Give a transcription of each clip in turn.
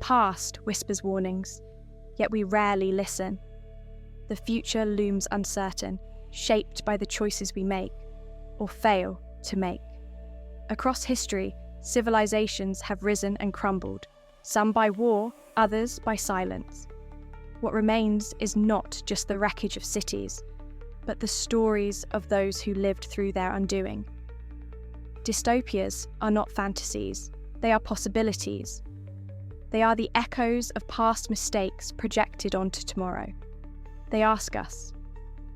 past whispers warnings, yet we rarely listen. The future looms uncertain, shaped by the choices we make, or fail to make. Across history, civilizations have risen and crumbled, some by war, others by silence. What remains is not just the wreckage of cities, but the stories of those who lived through their undoing. Dystopias are not fantasies, they are possibilities. They are the echoes of past mistakes projected onto tomorrow. They ask us,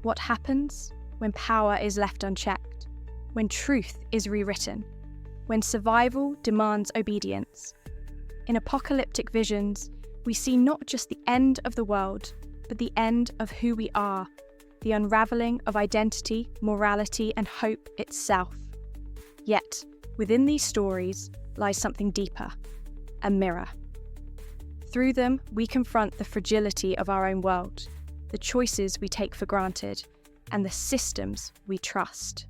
what happens when power is left unchecked, when truth is rewritten, when survival demands obedience? In apocalyptic visions, we see not just the end of the world, but the end of who we are, the unraveling of identity, morality, and hope itself. Yet, within these stories lies something deeper, a mirror. Through them, we confront the fragility of our own world, the choices we take for granted, and the systems we trust.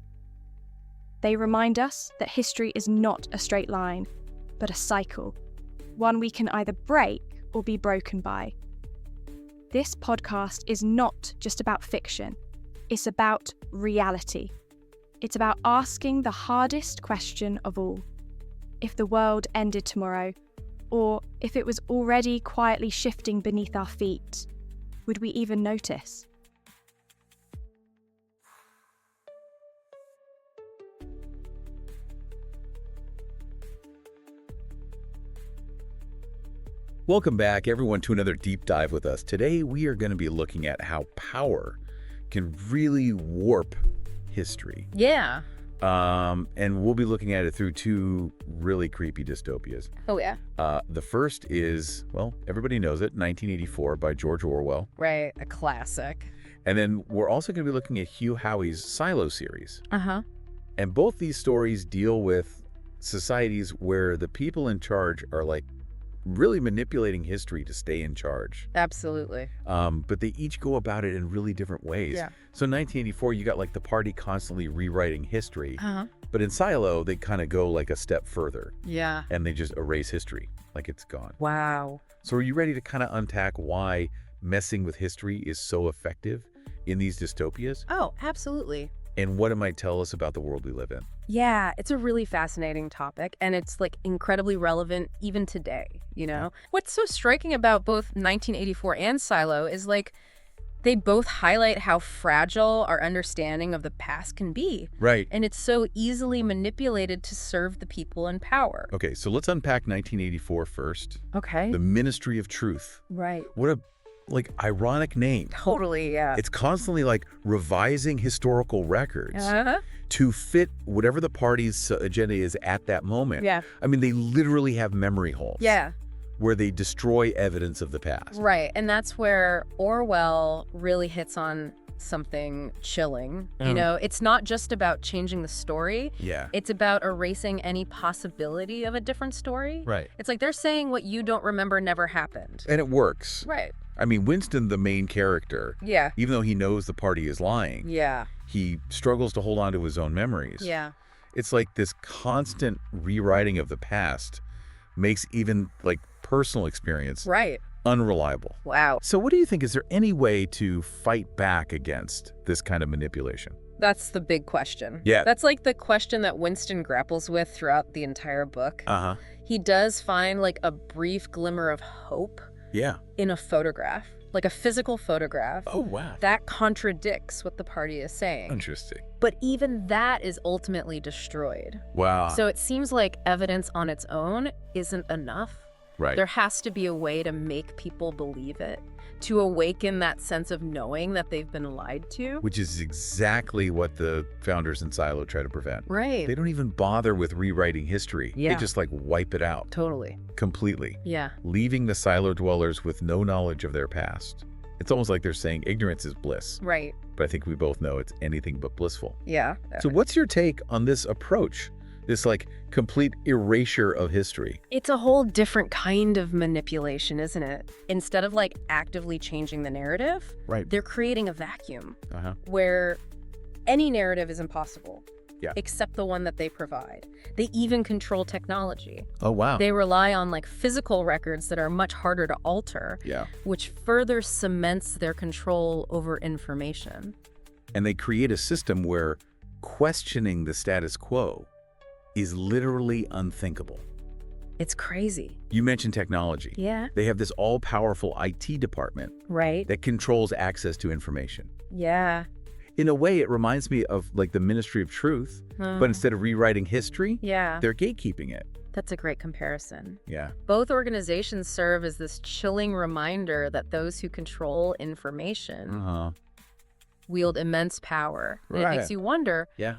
They remind us that history is not a straight line, but a cycle, one we can either break or be broken by. This podcast is not just about fiction, it's about reality. It's about asking the hardest question of all. If the world ended tomorrow, or if it was already quietly shifting beneath our feet, would we even notice? Welcome back, everyone, to another deep dive with us. Today, we are going to be looking at how power can really warp history. Yeah. And we'll be looking at it through two really creepy dystopias. Oh, yeah. The first is, well, everybody knows it, 1984 by George Orwell. Right. A classic. And then we're also going to be looking at Hugh Howey's Silo series. Uh-huh. And both these stories deal with societies where the people in charge are like really manipulating history to stay in charge. Absolutely. But they each go about it in really different ways. Yeah. So in 1984, you got like the party constantly rewriting history. Uh-huh. But in Silo, they kind of go like a step further. Yeah. And they just erase history like it's gone. Wow. So are you ready to kind of unpack why messing with history is so effective in these dystopias? Oh, absolutely. And what it might tell us about the world we live in? Yeah, it's a really fascinating topic, and it's like incredibly relevant even today, you know? What's so striking about both 1984 and Silo is like they both highlight how fragile our understanding of the past can be. Right. And it's so easily manipulated to serve the people in power. Okay, so let's unpack 1984 first. Okay. The Ministry of Truth. Right. What a ironic name. Totally, yeah. It's constantly like revising historical records Uh-huh. to fit whatever the party's agenda is at that moment. Yeah. I mean, they literally have memory holes. Yeah. Where they destroy evidence of the past. Right, and that's where Orwell really hits on something chilling. You know, it's not just about changing the story. Yeah. It's about erasing any possibility of a different story. Right. It's like they're saying what you don't remember never happened. And it works. Right. I mean, Winston, the main character, Yeah. even though he knows the party is lying, Yeah. he struggles to hold on to his own memories. Yeah. It's like this constant rewriting of the past makes even like personal experience Right. unreliable. Wow. So what do you think? Is there any way to fight back against this kind of manipulation? That's the big question. Yeah. That's like the question that Winston grapples with throughout the entire book. Uh-huh. He does find like a brief glimmer of hope Yeah. in a photograph, like a physical photograph. Oh, wow. That contradicts what the party is saying. Interesting. But even that is ultimately destroyed. Wow. So it seems like evidence on its own isn't enough. Right. There has to be a way to make people believe it, to awaken that sense of knowing that they've been lied to. Which is exactly what the founders in Silo try to prevent. Right. They don't even bother with rewriting history. Yeah. They just like wipe it out Totally. completely, Yeah. leaving the Silo dwellers with no knowledge of their past. It's almost like they're saying ignorance is bliss. Right. But I think we both know it's anything but blissful. Yeah. So what's your take on this approach? This like complete erasure of history? It's a whole different kind of manipulation, isn't it? Instead of like actively changing the narrative, Right. they're creating a vacuum Uh-huh. where any narrative is impossible. Yeah. except the one that they provide. They even control technology. Oh, wow. They rely on like physical records that are much harder to alter, Yeah. which further cements their control over information. And they create a system where questioning the status quo is literally unthinkable. It's crazy. You mentioned technology. Yeah. They have this all-powerful IT department Right. that controls access to information. Yeah. In a way, it reminds me of like the Ministry of Truth, but instead of rewriting history, Yeah. they're gatekeeping it. That's a great comparison. Yeah. Both organizations serve as this chilling reminder that those who control information Uh-huh. wield immense power. And it makes Right. you wonder, Yeah.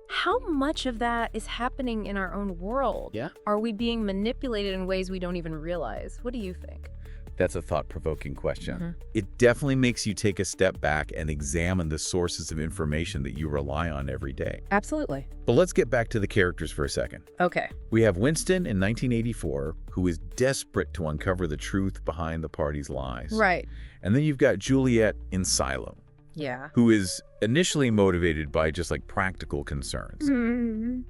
how much of that is happening in our own world? Yeah. Are we being manipulated in ways we don't even realize? What do you think? That's a thought-provoking question. Mhm. It definitely makes you take a step back and examine the sources of information that you rely on every day. Absolutely. But let's get back to the characters for a second. Okay. We have Winston in 1984, who is desperate to uncover the truth behind the party's lies. Right. And then you've got Juliet in Silo, Yeah. who is initially motivated by just like practical concerns. Mm-hmm.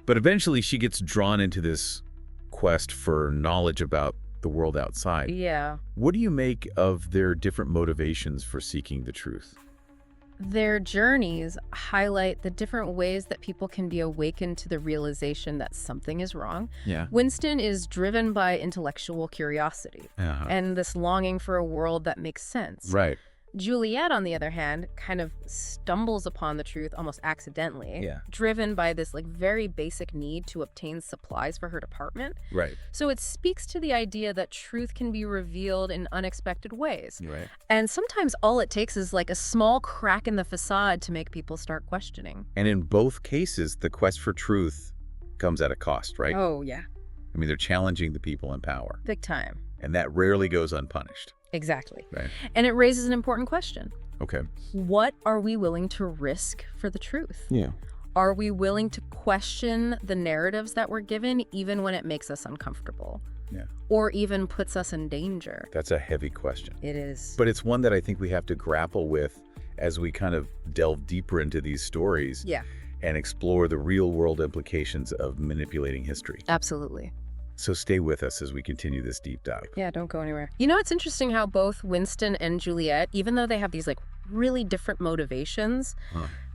But eventually she gets drawn into this quest for knowledge about the world outside. Yeah. What do you make of their different motivations for seeking the truth? Their journeys highlight the different ways that people can be awakened to the realization that something is wrong. Yeah. Winston is driven by intellectual curiosity and this longing for a world that makes sense. Right. Juliet, on the other hand, kind of stumbles upon the truth almost accidentally, Yeah. driven by this like very basic need to obtain supplies for her department. Right. So it speaks to the idea that truth can be revealed in unexpected ways. Right. And sometimes all it takes is like a small crack in the facade to make people start questioning. And in both cases, the quest for truth comes at a cost, right? Oh, yeah. I mean, they're challenging the people in power, Big time. and that rarely goes unpunished. Exactly. Right. And it raises an important question. Okay. What are we willing to risk for the truth? Yeah. Are we willing to question the narratives that we're given even when it makes us uncomfortable? Yeah. Or even puts us in danger? That's a heavy question. It is. But it's one that I think we have to grapple with as we kind of delve deeper into these stories Yeah, and explore the real-world implications of manipulating history. absolutely. So stay with us as we continue this deep dive. Yeah, don't go anywhere. You know, it's interesting how both Winston and Juliet, even though they have these like really different motivations,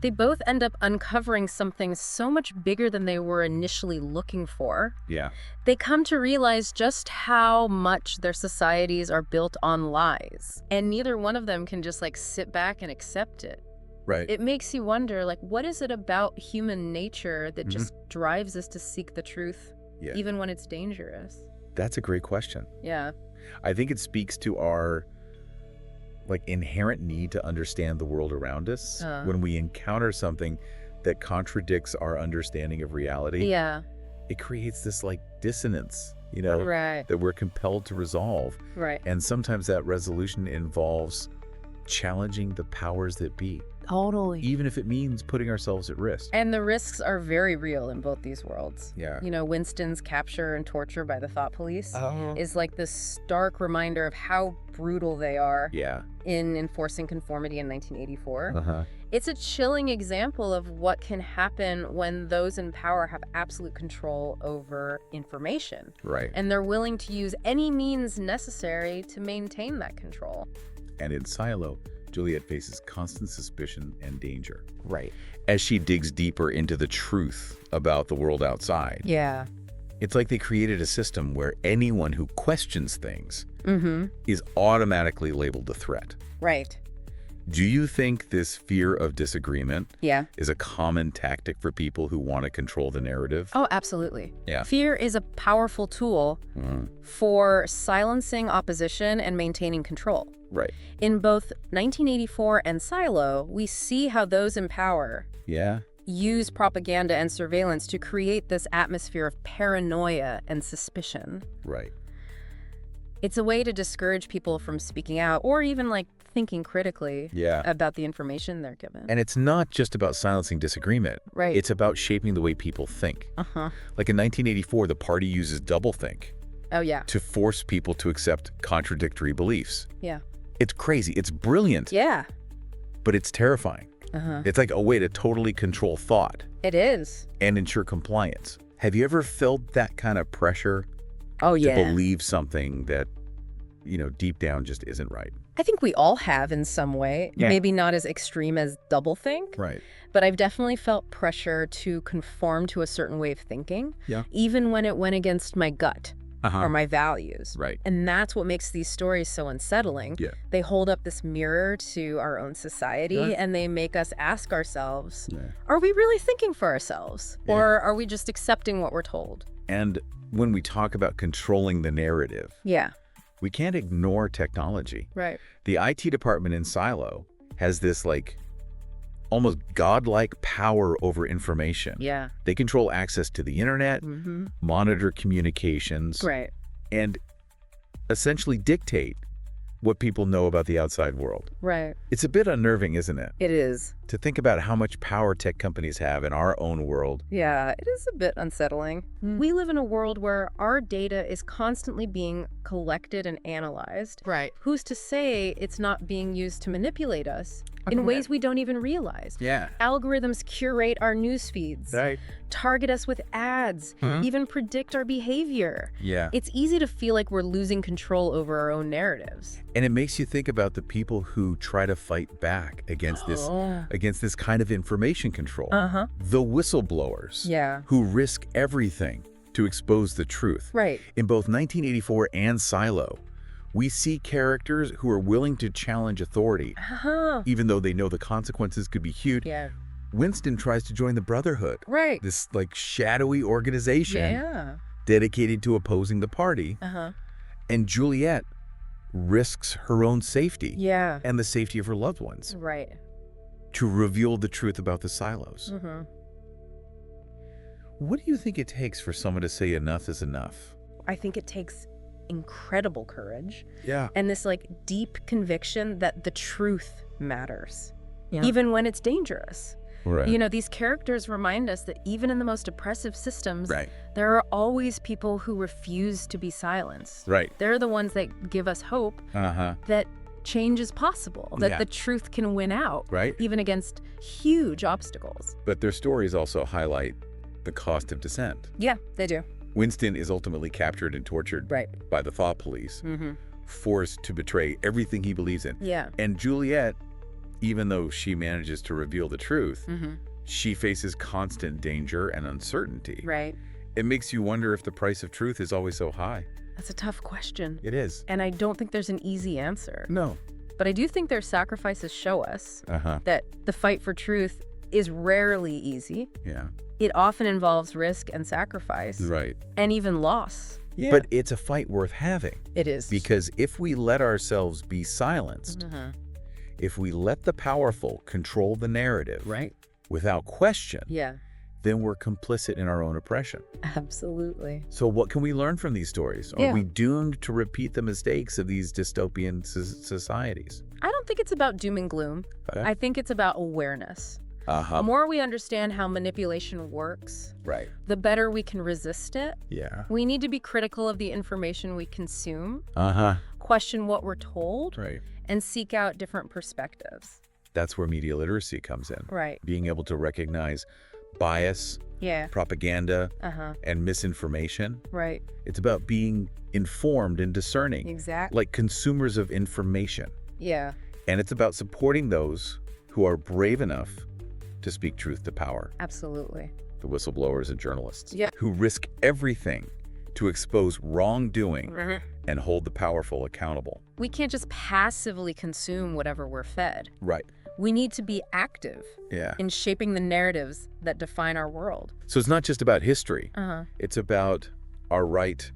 they both end up uncovering something so much bigger than they were initially looking for. Yeah. They come to realize just how much their societies are built on lies. And neither one of them can just like sit back and accept it. Right. It makes you wonder, like, what is it about human nature that just drives us to seek the truth, Yeah. even when it's dangerous? That's a great question. Yeah. I think it speaks to our like inherent need to understand the world around us. When we encounter something that contradicts our understanding of reality, Yeah. it creates this like dissonance, you know, Right. that we're compelled to resolve. Right. And sometimes that resolution involves challenging the powers that be, Totally. even if it means putting ourselves at risk. And the risks are very real in both these worlds. Yeah. You know, Winston's capture and torture by the thought police Oh. is like this stark reminder of how brutal they are Yeah. in enforcing conformity in 1984. Uh-huh. It's a chilling example of what can happen when those in power have absolute control over information. Right. And they're willing to use any means necessary to maintain that control. And in Silo, Juliet faces constant suspicion and danger. Right. As she digs deeper into the truth about the world outside, Yeah. it's like they created a system where anyone who questions things Mm-hmm. is automatically labeled a threat. Right. Do you think this fear of disagreement Yeah. is a common tactic for people who want to control the narrative? Oh, absolutely. Yeah. Fear is a powerful tool for silencing opposition and maintaining control. Right. In both 1984 and Silo, we see how those in power Yeah. use propaganda and surveillance to create this atmosphere of paranoia and suspicion. Right. It's a way to discourage people from speaking out or even like thinking critically Yeah. about the information they're given. And it's not just about silencing disagreement. Right. It's about shaping the way people think. Uh-huh. Like in 1984, the party uses doublethink Oh, yeah. to force people to accept contradictory beliefs. Yeah. It's crazy. It's brilliant, Yeah. but it's terrifying. It's like a way to totally control thought. It is. And ensure compliance. Have you ever felt that kind of pressure Oh, to yeah. believe something that, deep down just isn't right? I think we all have in some way. Yeah. Maybe not as extreme as doublethink. Right. But I've definitely felt pressure to conform to a certain way of thinking, Yeah. even when it went against my gut or my values. Right. And that's what makes these stories so unsettling. Yeah. They hold up this mirror to our own society, Right. and they make us ask ourselves, Yeah. are we really thinking for ourselves? Yeah. Or are we just accepting what we're told? And when we talk about controlling the narrative, Yeah. we can't ignore technology. Right. The IT department in Silo has this almost godlike power over information. Yeah. They control access to the internet, monitor communications, Right. and essentially dictate what people know about the outside world. Right. It's a bit unnerving, isn't it? It is. To think about how much power tech companies have in our own world. Yeah, it is a bit unsettling. We live in a world where our data is constantly being collected and analyzed. Right. Who's to say it's not being used to manipulate us in ways we don't even realize? Yeah. Algorithms curate our news feeds, Right. target us with ads, even predict our behavior. Yeah. It's easy to feel like we're losing control over our own narratives. And it makes you think about the people who try to fight back against this kind of information control. The whistleblowers. Yeah. Who risk everything to expose the truth. Right. In both 1984 and Silo, we see characters who are willing to challenge authority, even though they know the consequences could be huge. Yeah. Winston tries to join the Brotherhood. Right. This shadowy organization Yeah. dedicated to opposing the party. And Juliet risks her own safety Yeah. and the safety of her loved ones Right. to reveal the truth about the silos. What do you think it takes for someone to say enough is enough? I think it takes incredible courage Yeah. and this deep conviction that the truth matters, Yeah. even when it's dangerous. Right. These characters remind us that even in the most oppressive systems, Right. there are always people who refuse to be silenced. Right. They're the ones that give us hope that change is possible, that Yeah. the truth can win out, Right. even against huge obstacles. But their stories also highlight the cost of dissent. Yeah, they do. Winston is ultimately captured and tortured Right. by the thought police, forced to betray everything he believes in. Yeah. And Juliet, even though she manages to reveal the truth, she faces constant danger and uncertainty. Right. It makes you wonder if the price of truth is always so high. That's a tough question. It is. And I don't think there's an easy answer. No. But I do think their sacrifices show us Uh-huh. that the fight for truth is rarely easy. Yeah. It often involves risk and sacrifice. Right. And even loss. Yeah. But it's a fight worth having. It is. Because if we let ourselves be silenced, if we let the powerful control the narrative Right. without question, Yeah, then we're complicit in our own oppression. absolutely. So what can we learn from these stories? Are Yeah. we doomed to repeat the mistakes of these dystopian societies? I don't think it's about doom and gloom. Okay. I think it's about awareness. The Uh-huh. more we understand how manipulation works, Right. the better we can resist it. Yeah. We need to be critical of the information we consume, Uh-huh. question what we're told, Right. and seek out different perspectives. That's where media literacy comes in. Right. Being able to recognize bias, Yeah. propaganda, Uh-huh. and misinformation. Right. It's about being informed and discerning, Exactly. like consumers of information. Yeah. And it's about supporting those who are brave enough to speak truth to power, Absolutely. the whistleblowers and journalists, Yeah. who risk everything to expose wrongdoing and hold the powerful accountable. We can't just passively consume whatever we're fed. Right. We need to be active Yeah. in shaping the narratives that define our world. So it's not just about history. Uh-huh. It's about our right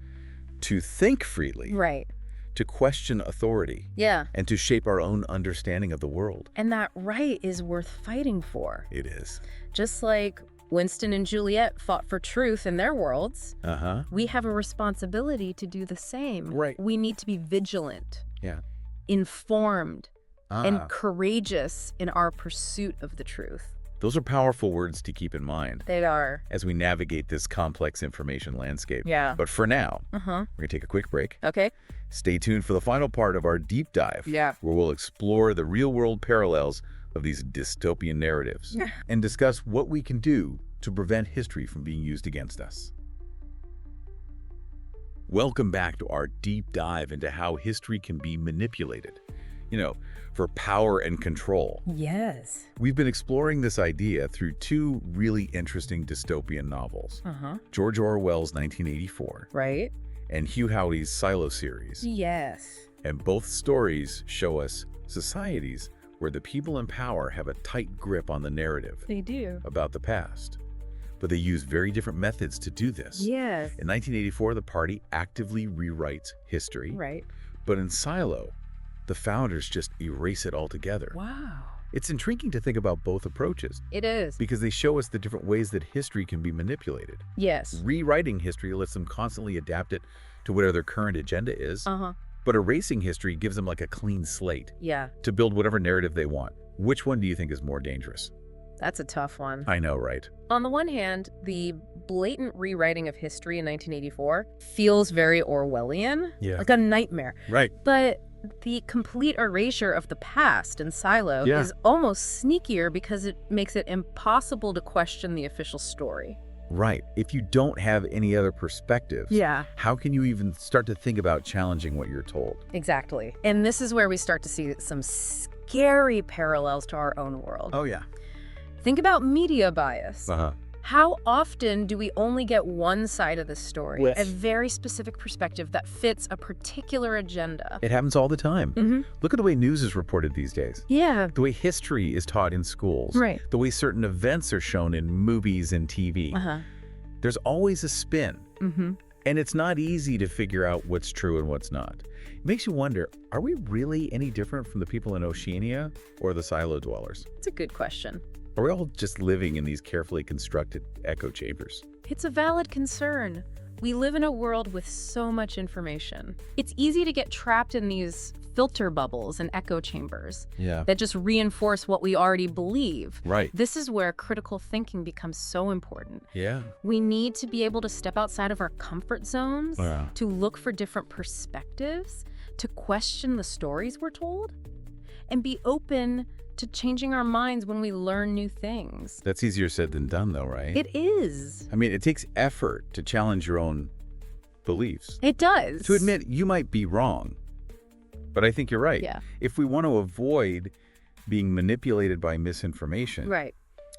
to think freely, Right. to question authority, Yeah. and to shape our own understanding of the world. And that right is worth fighting for. It is. Just like Winston and Juliet fought for truth in their worlds, Uh-huh. we have a responsibility to do the same. Right. We need to be vigilant, Yeah. informed, and Ah. courageous in our pursuit of the truth. Those are powerful words to keep in mind They are. as we navigate this complex information landscape. Yeah. But for now, Uh-huh. we're going to take a quick break. Okay. Stay tuned for the final part of our deep dive, Yeah. where we'll explore the real-world parallels of these dystopian narratives and discuss what we can do to prevent history from being used against us. Welcome back to our deep dive into how history can be manipulated, for power and control. Yes. We've been exploring this idea through two really interesting dystopian novels, George Orwell's 1984 Right. and Hugh Howey's Silo series. Yes. And both stories show us societies where the people in power have a tight grip on the narrative They do. about the past. But they use very different methods to do this. Yes. In 1984, the party actively rewrites history. Right. But in Silo, the founders just erase it altogether. Wow. It's intriguing to think about both approaches It is. because they show us the different ways that history can be manipulated. Yes. Rewriting history lets them constantly adapt it to whatever their current agenda is. Uh-huh. But erasing history gives them like a clean slate Yeah. to build whatever narrative they want. Which one do you think is more dangerous? That's a tough one. I know, right? On the one hand, the blatant rewriting of history in 1984 feels very Orwellian, Yeah. like a nightmare. Right. But the complete erasure of the past in Silo Yeah. is almost sneakier because it makes it impossible to question the official story. Right. If you don't have any other perspectives, Yeah. how can you even start to think about challenging what you're told? Exactly. And this is where we start to see some scary parallels to our own world. Oh, yeah. Think about media bias. Uh-huh. How often do we only get one side of the story, Yes. a very specific perspective that fits a particular agenda? It happens all the time. Mm-hmm. Look at the way news is reported these days. Yeah. The way history is taught in schools. Right. The way certain events are shown in movies and TV. Uh-huh. There's always a spin. Mm-hmm. And it's not easy to figure out what's true and what's not. It makes you wonder, are we really any different from the people in Oceania or the silo dwellers? It's a good question. Are we all just living in these carefully constructed echo chambers? It's a valid concern. We live in a world with so much information. It's easy to get trapped in these filter bubbles and echo chambers Yeah. that just reinforce what we already believe. Right. This is where critical thinking becomes so important. Yeah. We need to be able to step outside of our comfort zones, Yeah. to look for different perspectives, to question the stories we're told, and be open to changing our minds when we learn new things. That's easier said than done, though, right? It is. I mean, it takes effort to challenge your own beliefs. It does. To admit you might be wrong. But I think you're right. Yeah. If we want to avoid being manipulated by misinformation, Right.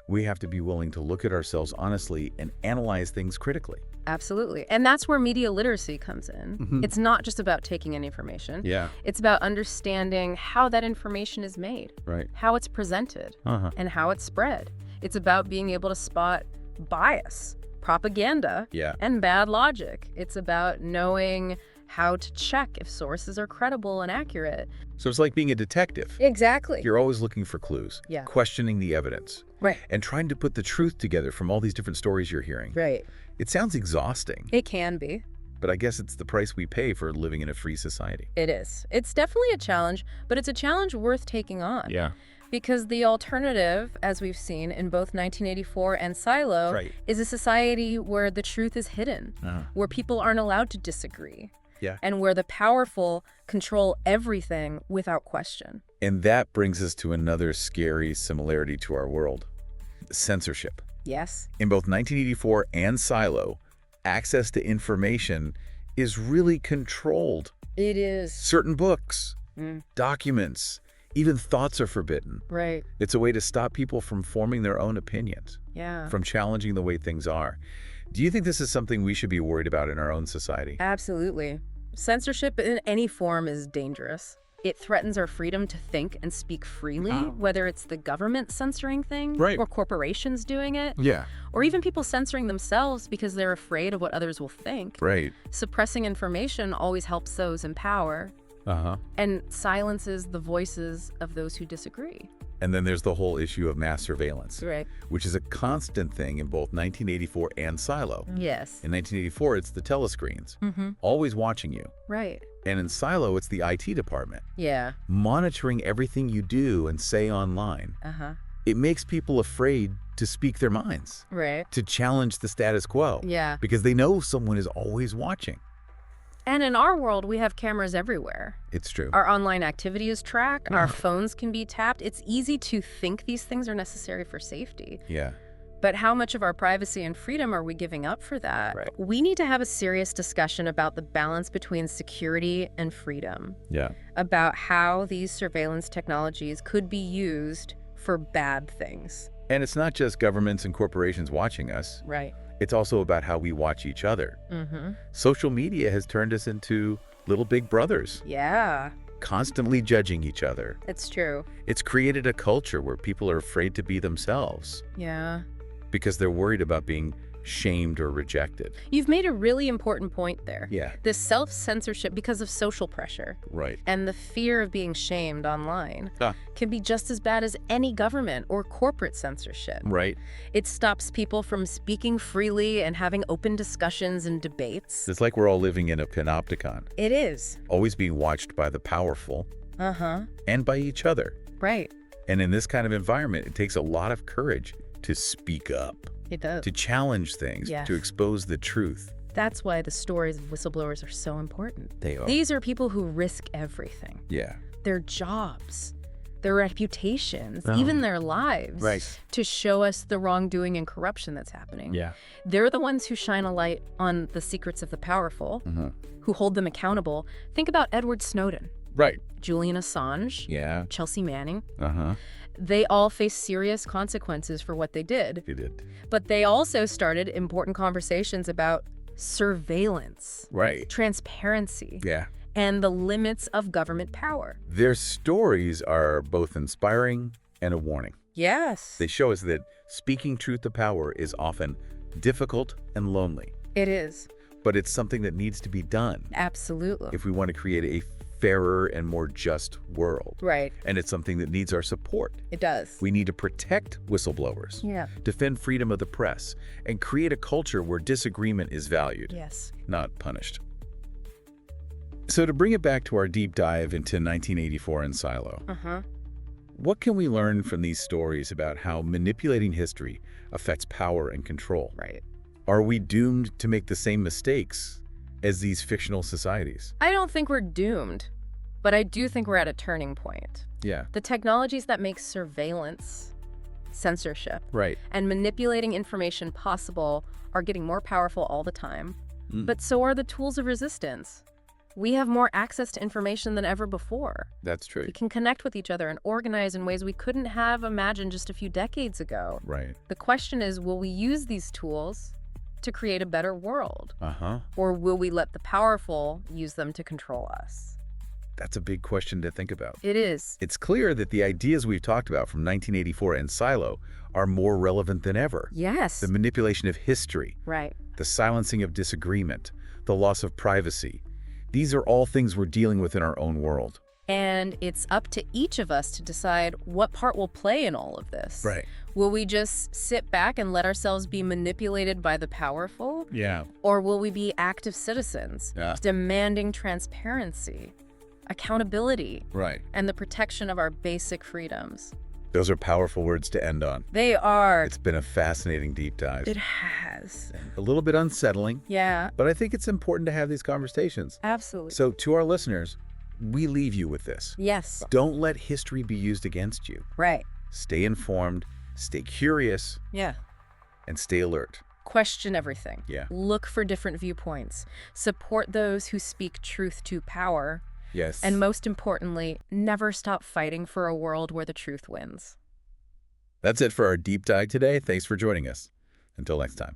we have to be willing to look at ourselves honestly and analyze things critically. Absolutely. And that's where media literacy comes in. Mhm. It's not just about taking in information. Yeah. It's about understanding how that information is made, Right. how it's presented, Uh-huh. and how it's spread. It's about being able to spot bias, propaganda, Yeah. and bad logic. It's about knowing how to check if sources are credible and accurate. So it's like being a detective. Exactly. You're always looking for clues, Yeah. questioning the evidence, Right. and trying to put the truth together from all these different stories you're hearing. Right. It sounds exhausting, It can be. but I guess it's the price we pay for living in a free society. It is. It's definitely a challenge, but it's a challenge worth taking on. Yeah. Because the alternative, as we've seen in both 1984 and Silo, Right. is a society where the truth is hidden, Uh-huh. where people aren't allowed to disagree, Yeah. and where the powerful control everything without question. And that brings us to another scary similarity to our world: censorship. Yes. In both 1984 and Silo, access to information is really controlled. It is. Certain books, Mm. documents, even thoughts are forbidden. Right. It's a way to stop people from forming their own opinions, Yeah. from challenging the way things are. Do you think this is something we should be worried about in our own society? Absolutely. Censorship in any form is dangerous. It threatens our freedom to think and speak freely, whether it's the government censoring things, Right. or corporations doing it, Yeah. or even people censoring themselves because they're afraid of what others will think. Right. Suppressing information always helps those in power Uh-huh. and silences the voices of those who disagree. And then there's the whole issue of mass surveillance, Right. which is a constant thing in both 1984 and Silo. Yes. In 1984, it's the telescreens, Mm-hmm. always watching you. Right. And in Silo, it's the IT department, Yeah. monitoring everything you do and say online. Uh-huh. It makes people afraid to speak their minds, Right. to challenge the status quo, Yeah. because they know someone is always watching. And in our world, we have cameras everywhere. It's true. Our online activity is tracked. Our phones can be tapped. It's easy to think these things are necessary for safety. Yeah. But how much of our privacy and freedom are we giving up for that? Right. We need to have a serious discussion about the balance between security and freedom, Yeah. about how these surveillance technologies could be used for bad things. And it's not just governments and corporations watching us. Right. It's also about how we watch each other. Mm-hmm. Social media has turned us into little big brothers, Yeah, constantly judging each other. it's true. It's created a culture where people are afraid to be themselves Yeah. because they're worried about being shamed or rejected. You've made a really important point there. Yeah. This self-censorship because of social pressure Right. and the fear of being shamed online Ah. can be just as bad as any government or corporate censorship. Right. It stops people from speaking freely and having open discussions and debates. It's like we're all living in a panopticon, It is. always being watched by the powerful Uh-huh. and by each other. Right. And in this kind of environment, it takes a lot of courage to speak up, It does. to challenge things, Yes. to expose the truth. That's why the stories of whistleblowers are so important. They are. These are people who risk everything. Yeah. Their jobs, their reputations, Oh. even their lives, Right. to show us the wrongdoing and corruption that's happening. Yeah. They're the ones who shine a light on the secrets of the powerful, Mm-hmm. who hold them accountable. Think about Edward Snowden, Right. Julian Assange, Yeah. Chelsea Manning. Uh-huh. They all face serious consequences for what they did. You did. But they also started important conversations about surveillance, Right. transparency, Yeah. and the limits of government power. Their stories are both inspiring and a warning. Yes. They show us that speaking truth to power is often difficult and lonely, It is. but it's something that needs to be done Absolutely. if we want to create a fairer and more just world. Right. And it's something that needs our support. It does. We need to protect whistleblowers, Yeah. defend freedom of the press, and create a culture where disagreement is valued, Yes. not punished. So to bring it back to our deep dive into 1984 and Silo, Uh-huh. what can we learn from these stories about how manipulating history affects power and control? Right. Are we doomed to make the same mistakes as these fictional societies? I don't think we're doomed, but I do think we're at a turning point. Yeah. The technologies that make surveillance, censorship, Right. and manipulating information possible are getting more powerful all the time. Mm. But so are the tools of resistance. We have more access to information than ever before. That's true. We can connect with each other and organize in ways we couldn't have imagined just a few decades ago. Right. The question is, will we use these tools to create a better world? Uh-huh. Or will we let the powerful use them to control us? That's a big question to think about. It is. It's clear that the ideas we've talked about from 1984 and Silo are more relevant than ever. Yes. The manipulation of history, Right. the silencing of disagreement, the loss of privacy. These are all things we're dealing with in our own world. And it's up to each of us to decide what part we'll play in all of this. Right. Will we just sit back and let ourselves be manipulated by the powerful? Yeah. Or will we be active citizens, Yeah. demanding transparency, accountability, Right. and the protection of our basic freedoms? Those are powerful words to end on. They are. It's been a fascinating deep dive. It has. A little bit unsettling, Yeah, but I think it's important to have these conversations. absolutely. So to our listeners, we leave you with this. Yes. Don't let history be used against you. Right. Stay informed, stay curious, Yeah. and stay alert. Question everything. Yeah. Look for different viewpoints. Support those who speak truth to power. Yes. And most importantly, never stop fighting for a world where the truth wins. That's it for our deep dive today. Thanks for joining us. Until next time.